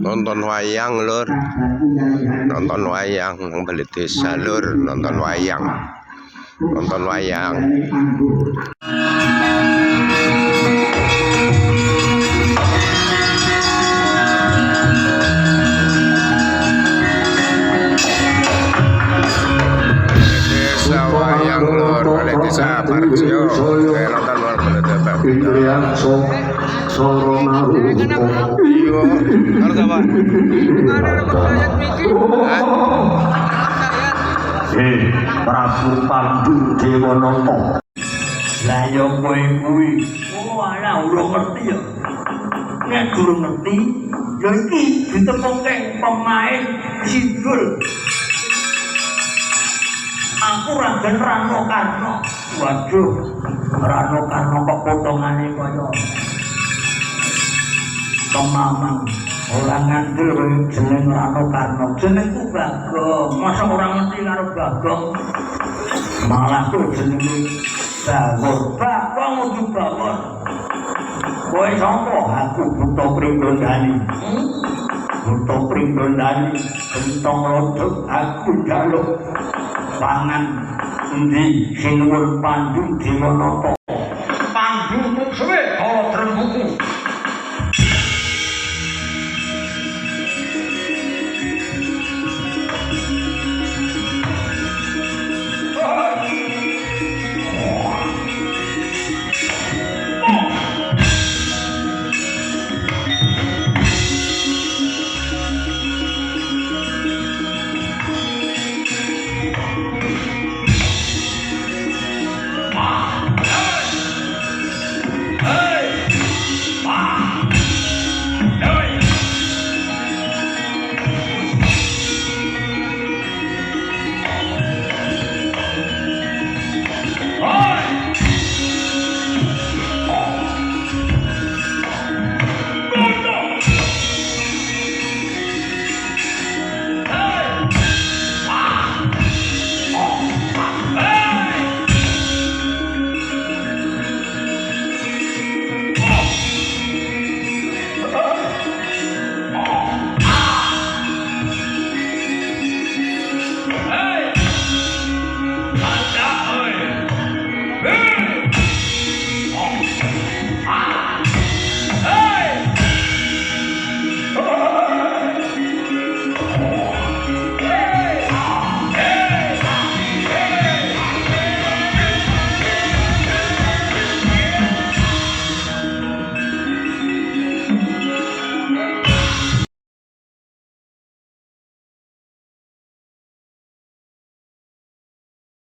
Nonton wayang lur, nonton wayang nang balik desa lur, nonton wayang, nonton wayang. Desa wayang lur, balik desa Parjo, nonton wayang. Iyo, harus apa? Prabu Pandu Dewanata. Lah ya kowe kuwi, ora urung ngerti ya. Nek durung ngerti, ya iki ditemokke pemain Sidul. Aku Raden Rano Karno. Waduh, Rano Karno kok potongane kaya Kemamang. Orang ngandel jeneng Rano Karno. Jenengku Bagong. Masa orang ngerti karo Bagong? Malah tuh jenenge Bawor. Bagong udah Bawor. Kowe sapa? Aku Buta Pringgondani. Buta Pringgondani. Gentong rodok aku jaluk pangan endi sing nuwun Pandu Dewanata.